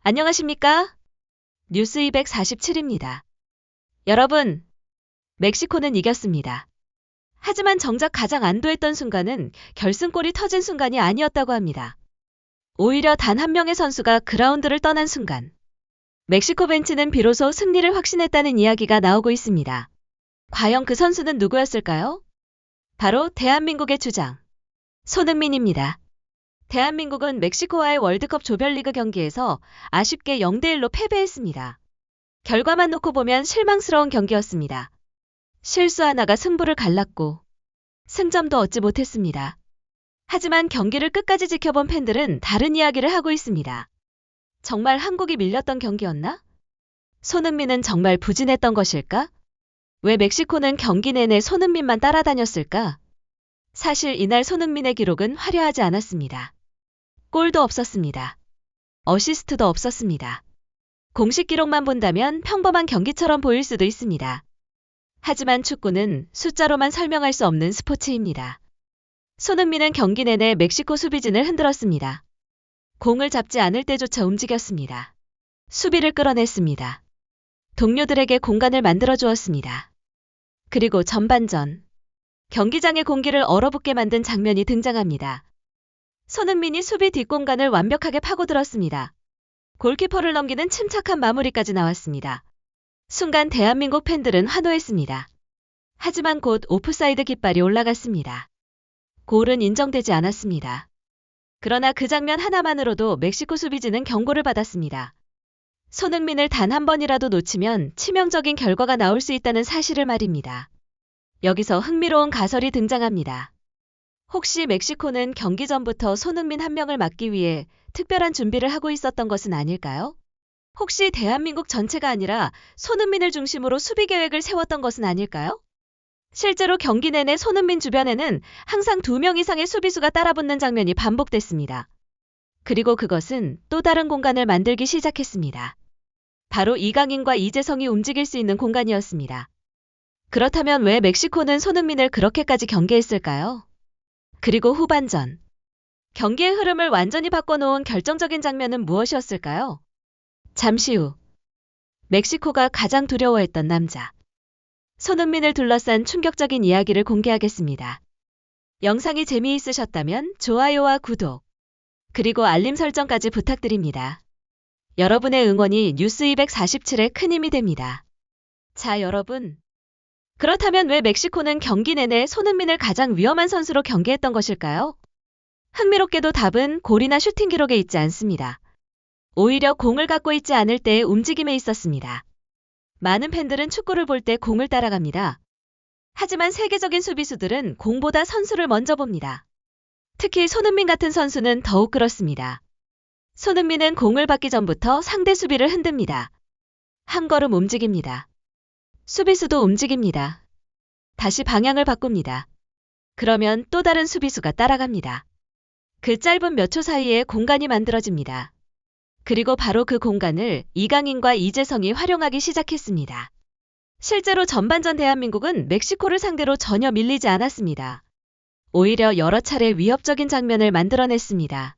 안녕하십니까? 뉴스 247입니다. 여러분, 멕시코는 이겼습니다. 하지만 정작 가장 안도했던 순간은 결승골이 터진 순간이 아니었다고 합니다. 오히려 단 한 명의 선수가 그라운드를 떠난 순간, 멕시코 벤치는 비로소 승리를 확신했다는 이야기가 나오고 있습니다. 과연 그 선수는 누구였을까요? 바로 대한민국의 주장, 손흥민입니다. 대한민국은 멕시코와의 월드컵 조별리그 경기에서 아쉽게 0대1로 패배했습니다. 결과만 놓고 보면 실망스러운 경기였습니다. 실수 하나가 승부를 갈랐고 승점도 얻지 못했습니다. 하지만 경기를 끝까지 지켜본 팬들은 다른 이야기를 하고 있습니다. 정말 한국이 밀렸던 경기였나? 손흥민은 정말 부진했던 것일까? 왜 멕시코는 경기 내내 손흥민만 따라다녔을까? 사실 이날 손흥민의 기록은 화려하지 않았습니다. 골도 없었습니다. 어시스트도 없었습니다. 공식 기록만 본다면 평범한 경기처럼 보일 수도 있습니다. 하지만 축구는 숫자로만 설명할 수 없는 스포츠입니다. 손흥민은 경기 내내 멕시코 수비진을 흔들었습니다. 공을 잡지 않을 때조차 움직였습니다. 수비를 끌어냈습니다. 동료들에게 공간을 만들어 주었습니다. 그리고 전반전, 경기장의 공기를 얼어붙게 만든 장면이 등장합니다. 손흥민이 수비 뒷공간을 완벽하게 파고들었습니다. 골키퍼를 넘기는 침착한 마무리까지 나왔습니다. 순간 대한민국 팬들은 환호했습니다. 하지만 곧 오프사이드 깃발이 올라갔습니다. 골은 인정되지 않았습니다. 그러나 그 장면 하나만으로도 멕시코 수비진은 경고를 받았습니다. 손흥민을 단 한 번이라도 놓치면 치명적인 결과가 나올 수 있다는 사실을 말입니다. 여기서 흥미로운 가설이 등장합니다. 혹시 멕시코는 경기 전부터 손흥민 한 명을 막기 위해 특별한 준비를 하고 있었던 것은 아닐까요? 혹시 대한민국 전체가 아니라 손흥민을 중심으로 수비 계획을 세웠던 것은 아닐까요? 실제로 경기 내내 손흥민 주변에는 항상 2명 이상의 수비수가 따라붙는 장면이 반복됐습니다. 그리고 그것은 또 다른 공간을 만들기 시작했습니다. 바로 이강인과 이재성이 움직일 수 있는 공간이었습니다. 그렇다면 왜 멕시코는 손흥민을 그렇게까지 경계했을까요? 그리고 후반전, 경기의 흐름을 완전히 바꿔놓은 결정적인 장면은 무엇이었을까요? 잠시 후, 멕시코가 가장 두려워했던 남자, 손흥민을 둘러싼 충격적인 이야기를 공개하겠습니다. 영상이 재미있으셨다면 좋아요와 구독, 그리고 알림 설정까지 부탁드립니다. 여러분의 응원이 뉴스 247에 큰 힘이 됩니다. 자, 여러분. 그렇다면 왜 멕시코는 경기 내내 손흥민을 가장 위험한 선수로 경계했던 것일까요? 흥미롭게도 답은 골이나 슈팅 기록에 있지 않습니다. 오히려 공을 갖고 있지 않을 때의 움직임에 있었습니다. 많은 팬들은 축구를 볼 때 공을 따라갑니다. 하지만 세계적인 수비수들은 공보다 선수를 먼저 봅니다. 특히 손흥민 같은 선수는 더욱 그렇습니다. 손흥민은 공을 받기 전부터 상대 수비를 흔듭니다. 한 걸음 움직입니다. 수비수도 움직입니다. 다시 방향을 바꿉니다. 그러면 또 다른 수비수가 따라갑니다. 그 짧은 몇 초 사이에 공간이 만들어집니다. 그리고 바로 그 공간을 이강인과 이재성이 활용하기 시작했습니다. 실제로 전반전 대한민국은 멕시코를 상대로 전혀 밀리지 않았습니다. 오히려 여러 차례 위협적인 장면을 만들어냈습니다.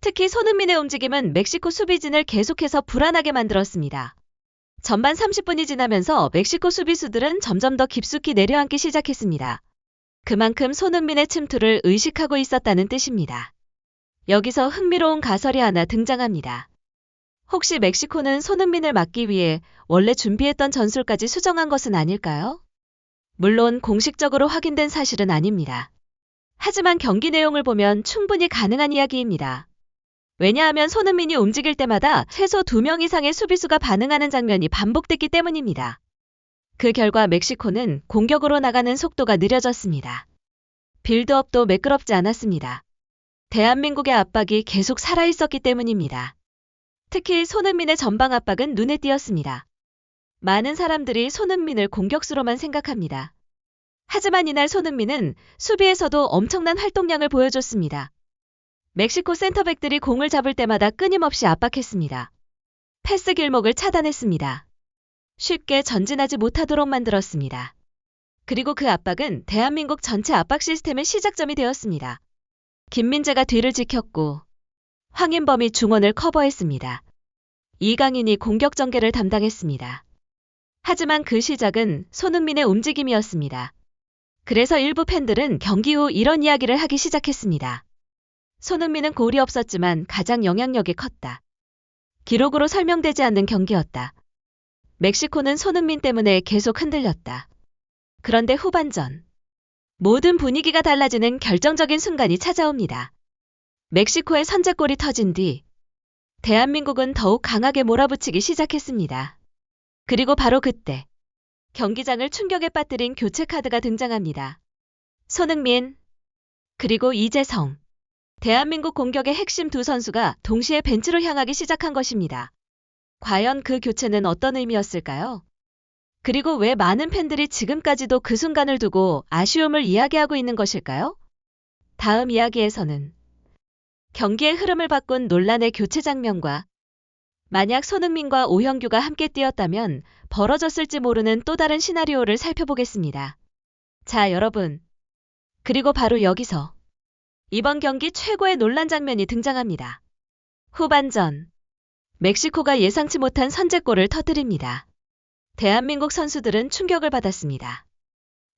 특히 손흥민의 움직임은 멕시코 수비진을 계속해서 불안하게 만들었습니다. 전반 30분이 지나면서 멕시코 수비수들은 점점 더 깊숙이 내려앉기 시작했습니다. 그만큼 손흥민의 침투를 의식하고 있었다는 뜻입니다. 여기서 흥미로운 가설이 하나 등장합니다. 혹시 멕시코는 손흥민을 막기 위해 원래 준비했던 전술까지 수정한 것은 아닐까요? 물론 공식적으로 확인된 사실은 아닙니다. 하지만 경기 내용을 보면 충분히 가능한 이야기입니다. 왜냐하면 손흥민이 움직일 때마다 최소 2명 이상의 수비수가 반응하는 장면이 반복됐기 때문입니다. 그 결과 멕시코는 공격으로 나가는 속도가 느려졌습니다. 빌드업도 매끄럽지 않았습니다. 대한민국의 압박이 계속 살아있었기 때문입니다. 특히 손흥민의 전방 압박은 눈에 띄었습니다. 많은 사람들이 손흥민을 공격수로만 생각합니다. 하지만 이날 손흥민은 수비에서도 엄청난 활동량을 보여줬습니다. 멕시코 센터백들이 공을 잡을 때마다 끊임없이 압박했습니다. 패스 길목을 차단했습니다. 쉽게 전진하지 못하도록 만들었습니다. 그리고 그 압박은 대한민국 전체 압박 시스템의 시작점이 되었습니다. 김민재가 뒤를 지켰고 황인범이 중원을 커버했습니다. 이강인이 공격 전개를 담당했습니다. 하지만 그 시작은 손흥민의 움직임이었습니다. 그래서 일부 팬들은 경기 후 이런 이야기를 하기 시작했습니다. 손흥민은 골이 없었지만 가장 영향력이 컸다. 기록으로 설명되지 않는 경기였다. 멕시코는 손흥민 때문에 계속 흔들렸다. 그런데 후반전, 모든 분위기가 달라지는 결정적인 순간이 찾아옵니다. 멕시코의 선제골이 터진 뒤 대한민국은 더욱 강하게 몰아붙이기 시작했습니다. 그리고 바로 그때 경기장을 충격에 빠뜨린 교체 카드가 등장합니다. 손흥민, 그리고 이재성. 대한민국 공격의 핵심 두 선수가 동시에 벤치로 향하기 시작한 것입니다. 과연 그 교체는 어떤 의미였을까요? 그리고 왜 많은 팬들이 지금까지도 그 순간을 두고 아쉬움을 이야기하고 있는 것일까요? 다음 이야기에서는 경기의 흐름을 바꾼 논란의 교체 장면과 만약 손흥민과 오형규가 함께 뛰었다면 벌어졌을지 모르는 또 다른 시나리오를 살펴보겠습니다. 자, 여러분. 그리고 바로 여기서 이번 경기 최고의 논란 장면이 등장합니다. 후반전, 멕시코가 예상치 못한 선제골을 터뜨립니다. 대한민국 선수들은 충격을 받았습니다.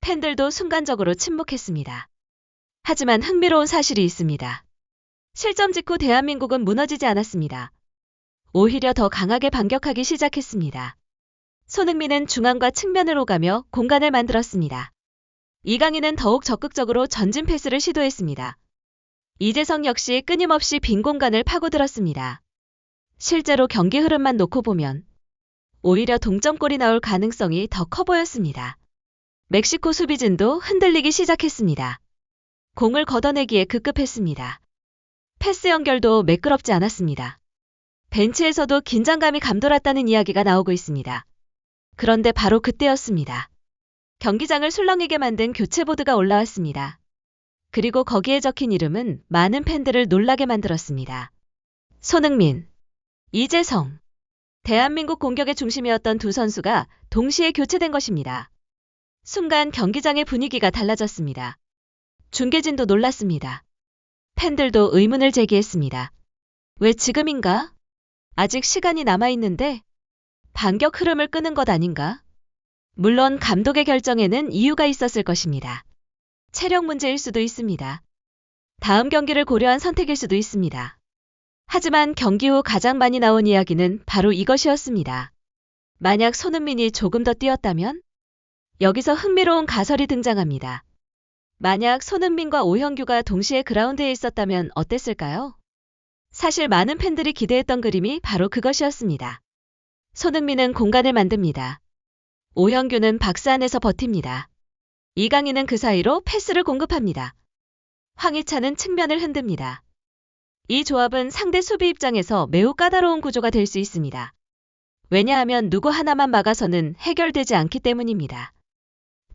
팬들도 순간적으로 침묵했습니다. 하지만 흥미로운 사실이 있습니다. 실점 직후 대한민국은 무너지지 않았습니다. 오히려 더 강하게 반격하기 시작했습니다. 손흥민은 중앙과 측면을 오가며 공간을 만들었습니다. 이강인은 더욱 적극적으로 전진 패스를 시도했습니다. 이재성 역시 끊임없이 빈 공간을 파고들었습니다. 실제로 경기 흐름만 놓고 보면 오히려 동점골이 나올 가능성이 더 커 보였습니다. 멕시코 수비진도 흔들리기 시작했습니다. 공을 걷어내기에 급급했습니다. 패스 연결도 매끄럽지 않았습니다. 벤치에서도 긴장감이 감돌았다는 이야기가 나오고 있습니다. 그런데 바로 그때였습니다. 경기장을 술렁이게 만든 교체보드가 올라왔습니다. 그리고 거기에 적힌 이름은 많은 팬들을 놀라게 만들었습니다. 손흥민, 이재성. 대한민국 공격의 중심이었던 두 선수가 동시에 교체된 것입니다. 순간 경기장의 분위기가 달라졌습니다. 중계진도 놀랐습니다. 팬들도 의문을 제기했습니다. 왜 지금인가? 아직 시간이 남아있는데 반격 흐름을 끄는 것 아닌가? 물론 감독의 결정에는 이유가 있었을 것입니다. 체력 문제일 수도 있습니다. 다음 경기를 고려한 선택일 수도 있습니다. 하지만 경기 후 가장 많이 나온 이야기는 바로 이것이었습니다. 만약 손흥민이 조금 더 뛰었다면? 여기서 흥미로운 가설이 등장합니다. 만약 손흥민과 오형규가 동시에 그라운드에 있었다면 어땠을까요? 사실 많은 팬들이 기대했던 그림이 바로 그것이었습니다. 손흥민은 공간을 만듭니다. 오형규는 박스 안에서 버팁니다. 이강인은 그 사이로 패스를 공급합니다. 황희찬은 측면을 흔듭니다. 이 조합은 상대 수비 입장에서 매우 까다로운 구조가 될 수 있습니다. 왜냐하면 누구 하나만 막아서는 해결되지 않기 때문입니다.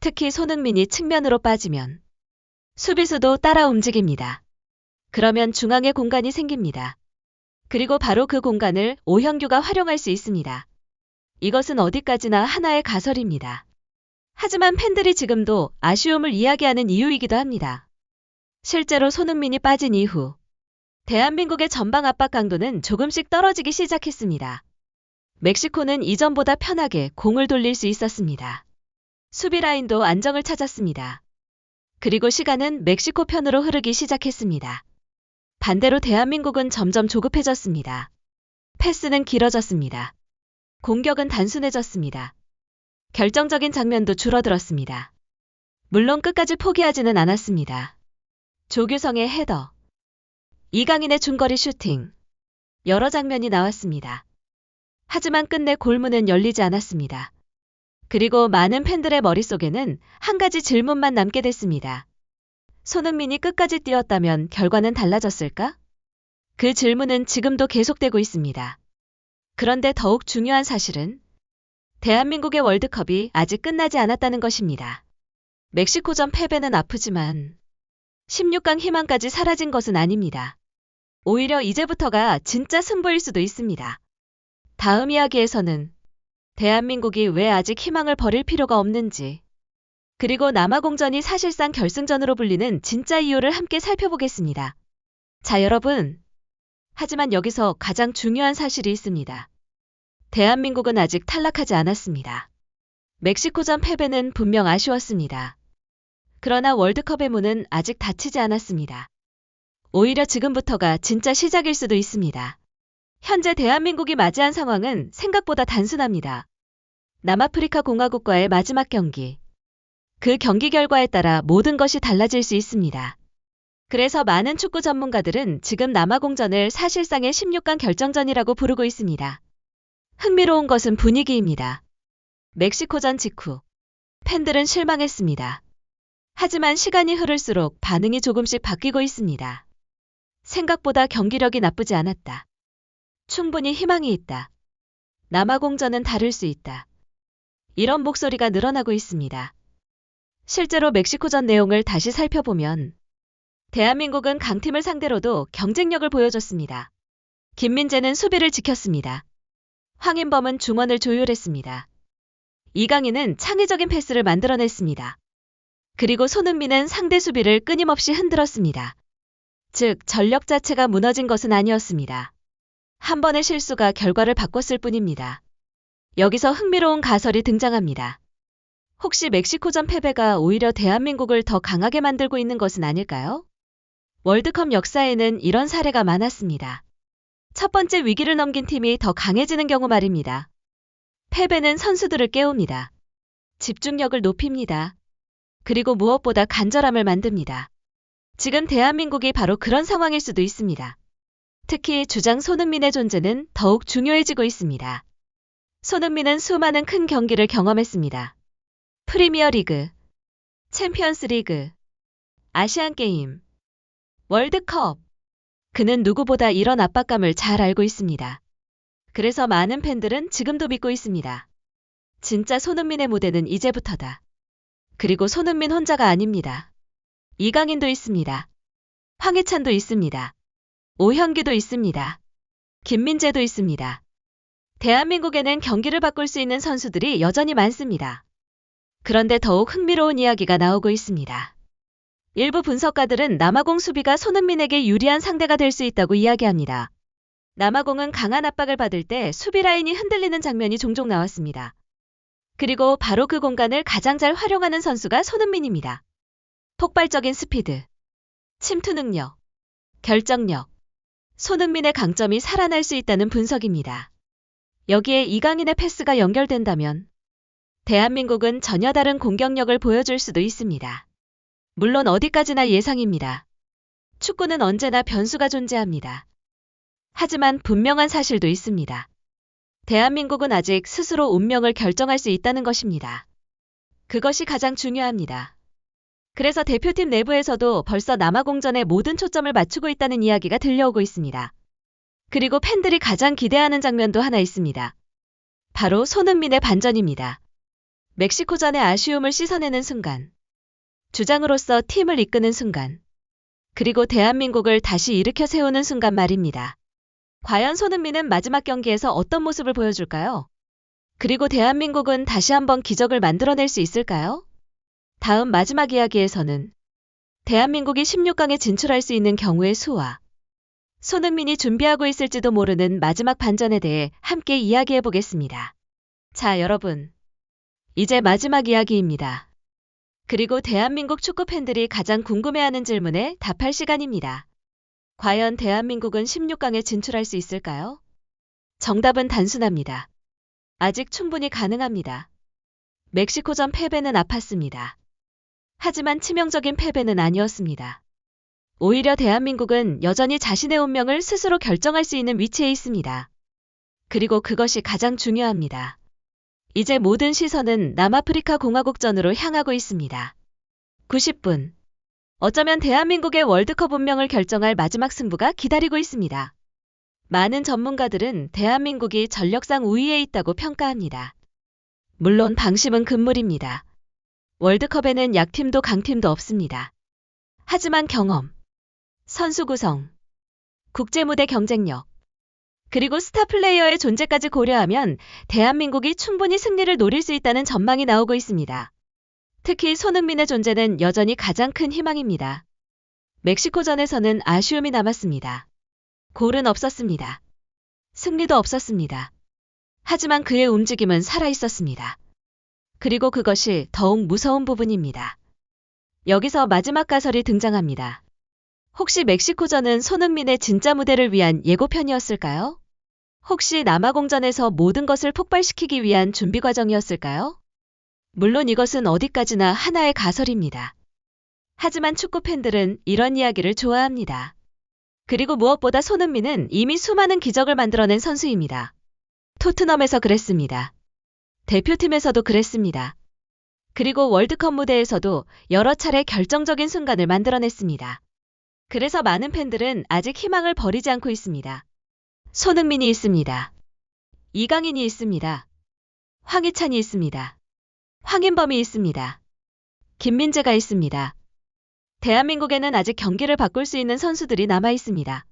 특히 손흥민이 측면으로 빠지면 수비수도 따라 움직입니다. 그러면 중앙에 공간이 생깁니다. 그리고 바로 그 공간을 오형규가 활용할 수 있습니다. 이것은 어디까지나 하나의 가설입니다. 하지만 팬들이 지금도 아쉬움을 이야기하는 이유이기도 합니다. 실제로 손흥민이 빠진 이후 대한민국의 전방 압박 강도는 조금씩 떨어지기 시작했습니다. 멕시코는 이전보다 편하게 공을 돌릴 수 있었습니다. 수비 라인도 안정을 찾았습니다. 그리고 시간은 멕시코 편으로 흐르기 시작했습니다. 반대로 대한민국은 점점 조급해졌습니다. 패스는 길어졌습니다. 공격은 단순해졌습니다. 결정적인 장면도 줄어들었습니다. 물론 끝까지 포기하지는 않았습니다. 조규성의 헤더, 이강인의 중거리 슈팅, 여러 장면이 나왔습니다. 하지만 끝내 골문은 열리지 않았습니다. 그리고 많은 팬들의 머릿속에는 한 가지 질문만 남게 됐습니다. 손흥민이 끝까지 뛰었다면 결과는 달라졌을까? 그 질문은 지금도 계속되고 있습니다. 그런데 더욱 중요한 사실은 대한민국의 월드컵이 아직 끝나지 않았다는 것입니다. 멕시코전 패배는 아프지만 16강 희망까지 사라진 것은 아닙니다. 오히려 이제부터가 진짜 승부일 수도 있습니다. 다음 이야기에서는 대한민국이 왜 아직 희망을 버릴 필요가 없는지, 그리고 남아공전이 사실상 결승전으로 불리는 진짜 이유를 함께 살펴보겠습니다. 자, 여러분. 하지만 여기서 가장 중요한 사실이 있습니다. 대한민국은 아직 탈락하지 않았습니다. 멕시코전 패배는 분명 아쉬웠습니다. 그러나 월드컵의 문은 아직 닫히지 않았습니다. 오히려 지금부터가 진짜 시작일 수도 있습니다. 현재 대한민국이 맞이한 상황은 생각보다 단순합니다. 남아프리카 공화국과의 마지막 경기. 그 경기 결과에 따라 모든 것이 달라질 수 있습니다. 그래서 많은 축구 전문가들은 지금 남아공전을 사실상의 16강 결정전이라고 부르고 있습니다. 흥미로운 것은 분위기입니다. 멕시코전 직후 팬들은 실망했습니다. 하지만 시간이 흐를수록 반응이 조금씩 바뀌고 있습니다. 생각보다 경기력이 나쁘지 않았다. 충분히 희망이 있다. 남아공전은 다를 수 있다. 이런 목소리가 늘어나고 있습니다. 실제로 멕시코전 내용을 다시 살펴보면 대한민국은 강팀을 상대로도 경쟁력을 보여줬습니다. 김민재는 수비를 지켰습니다. 황인범은 중원을 조율했습니다. 이강인은 창의적인 패스를 만들어냈습니다. 그리고 손흥민은 상대 수비를 끊임없이 흔들었습니다. 즉, 전력 자체가 무너진 것은 아니었습니다. 한 번의 실수가 결과를 바꿨을 뿐입니다. 여기서 흥미로운 가설이 등장합니다. 혹시 멕시코전 패배가 오히려 대한민국을 더 강하게 만들고 있는 것은 아닐까요? 월드컵 역사에는 이런 사례가 많았습니다. 첫 번째 위기를 넘긴 팀이 더 강해지는 경우 말입니다. 패배는 선수들을 깨웁니다. 집중력을 높입니다. 그리고 무엇보다 간절함을 만듭니다. 지금 대한민국이 바로 그런 상황일 수도 있습니다. 특히 주장 손흥민의 존재는 더욱 중요해지고 있습니다. 손흥민은 수많은 큰 경기를 경험했습니다. 프리미어리그, 챔피언스리그, 아시안게임, 월드컵. 그는 누구보다 이런 압박감을 잘 알고 있습니다. 그래서 많은 팬들은 지금도 믿고 있습니다. 진짜 손흥민의 무대는 이제부터다. 그리고 손흥민 혼자가 아닙니다. 이강인도 있습니다. 황희찬도 있습니다. 오현기도 있습니다. 김민재도 있습니다. 대한민국에는 경기를 바꿀 수 있는 선수들이 여전히 많습니다. 그런데 더욱 흥미로운 이야기가 나오고 있습니다. 일부 분석가들은 남아공 수비가 손흥민에게 유리한 상대가 될 수 있다고 이야기합니다. 남아공은 강한 압박을 받을 때 수비 라인이 흔들리는 장면이 종종 나왔습니다. 그리고 바로 그 공간을 가장 잘 활용하는 선수가 손흥민입니다. 폭발적인 스피드, 침투 능력, 결정력, 손흥민의 강점이 살아날 수 있다는 분석입니다. 여기에 이강인의 패스가 연결된다면 대한민국은 전혀 다른 공격력을 보여줄 수도 있습니다. 물론 어디까지나 예상입니다. 축구는 언제나 변수가 존재합니다. 하지만 분명한 사실도 있습니다. 대한민국은 아직 스스로 운명을 결정할 수 있다는 것입니다. 그것이 가장 중요합니다. 그래서 대표팀 내부에서도 벌써 남아공전에 모든 초점을 맞추고 있다는 이야기가 들려오고 있습니다. 그리고 팬들이 가장 기대하는 장면도 하나 있습니다. 바로 손흥민의 반전입니다. 멕시코전의 아쉬움을 씻어내는 순간, 주장으로서 팀을 이끄는 순간, 그리고 대한민국을 다시 일으켜 세우는 순간 말입니다. 과연 손흥민은 마지막 경기에서 어떤 모습을 보여줄까요? 그리고 대한민국은 다시 한번 기적을 만들어낼 수 있을까요? 다음 마지막 이야기에서는 대한민국이 16강에 진출할 수 있는 경우의 수와 손흥민이 준비하고 있을지도 모르는 마지막 반전에 대해 함께 이야기해 보겠습니다. 자, 여러분. 이제 마지막 이야기입니다. 그리고 대한민국 축구 팬들이 가장 궁금해하는 질문에 답할 시간입니다. 과연 대한민국은 16강에 진출할 수 있을까요? 정답은 단순합니다. 아직 충분히 가능합니다. 멕시코전 패배는 아팠습니다. 하지만 치명적인 패배는 아니었습니다. 오히려 대한민국은 여전히 자신의 운명을 스스로 결정할 수 있는 위치에 있습니다. 그리고 그것이 가장 중요합니다. 이제 모든 시선은 남아프리카 공화국전으로 향하고 있습니다. 90분. 어쩌면 대한민국의 월드컵 운명을 결정할 마지막 승부가 기다리고 있습니다. 많은 전문가들은 대한민국이 전력상 우위에 있다고 평가합니다. 물론 방심은 금물입니다. 월드컵에는 약팀도 강팀도 없습니다. 하지만 경험, 선수 구성, 국제무대 경쟁력, 그리고 스타 플레이어의 존재까지 고려하면 대한민국이 충분히 승리를 노릴 수 있다는 전망이 나오고 있습니다. 특히 손흥민의 존재는 여전히 가장 큰 희망입니다. 멕시코전에서는 아쉬움이 남았습니다. 골은 없었습니다. 승리도 없었습니다. 하지만 그의 움직임은 살아 있었습니다. 그리고 그것이 더욱 무서운 부분입니다. 여기서 마지막 가설이 등장합니다. 혹시 멕시코전은 손흥민의 진짜 무대를 위한 예고편이었을까요? 혹시 남아공전에서 모든 것을 폭발시키기 위한 준비 과정이었을까요? 물론 이것은 어디까지나 하나의 가설입니다. 하지만 축구 팬들은 이런 이야기를 좋아합니다. 그리고 무엇보다 손흥민은 이미 수많은 기적을 만들어낸 선수입니다. 토트넘에서 그랬습니다. 대표팀에서도 그랬습니다. 그리고 월드컵 무대에서도 여러 차례 결정적인 순간을 만들어냈습니다. 그래서 많은 팬들은 아직 희망을 버리지 않고 있습니다. 손흥민이 있습니다. 이강인이 있습니다. 황희찬이 있습니다. 황인범이 있습니다. 김민재가 있습니다. 대한민국에는 아직 경기를 바꿀 수 있는 선수들이 남아 있습니다.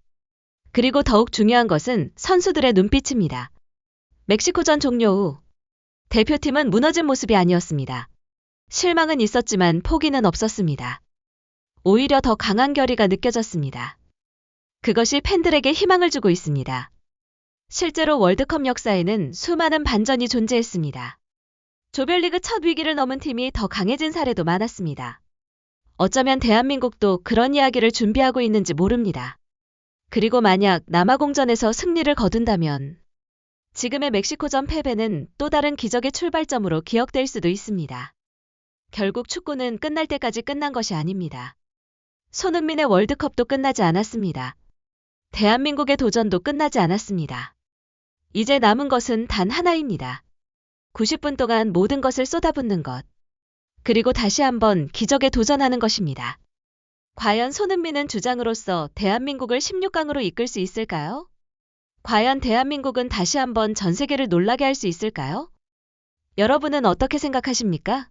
그리고 더욱 중요한 것은 선수들의 눈빛입니다. 멕시코전 종료 후 대표팀은 무너진 모습이 아니었습니다. 실망은 있었지만 포기는 없었습니다. 오히려 더 강한 결의가 느껴졌습니다. 그것이 팬들에게 희망을 주고 있습니다. 실제로 월드컵 역사에는 수많은 반전이 존재했습니다. 조별리그 첫 위기를 넘은 팀이 더 강해진 사례도 많았습니다. 어쩌면 대한민국도 그런 이야기를 준비하고 있는지 모릅니다. 그리고 만약 남아공전에서 승리를 거둔다면 지금의 멕시코전 패배는 또 다른 기적의 출발점으로 기억될 수도 있습니다. 결국 축구는 끝날 때까지 끝난 것이 아닙니다. 손흥민의 월드컵도 끝나지 않았습니다. 대한민국의 도전도 끝나지 않았습니다. 이제 남은 것은 단 하나입니다. 90분 동안 모든 것을 쏟아붓는 것. 그리고 다시 한번 기적에 도전하는 것입니다. 과연 손흥민은 주장으로서 대한민국을 16강으로 이끌 수 있을까요? 과연 대한민국은 다시 한번 전 세계를 놀라게 할 수 있을까요? 여러분은 어떻게 생각하십니까?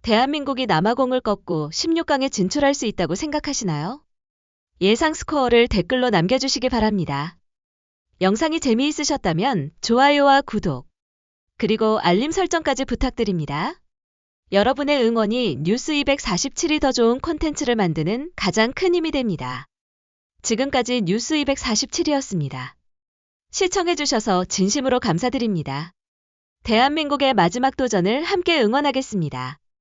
대한민국이 남아공을 꺾고 16강에 진출할 수 있다고 생각하시나요? 예상 스코어를 댓글로 남겨주시기 바랍니다. 영상이 재미있으셨다면 좋아요와 구독, 그리고 알림 설정까지 부탁드립니다. 여러분의 응원이 뉴스 247이 더 좋은 콘텐츠를 만드는 가장 큰 힘이 됩니다. 지금까지 뉴스 247이었습니다. 시청해주셔서 진심으로 감사드립니다. 대한민국의 마지막 도전을 함께 응원하겠습니다.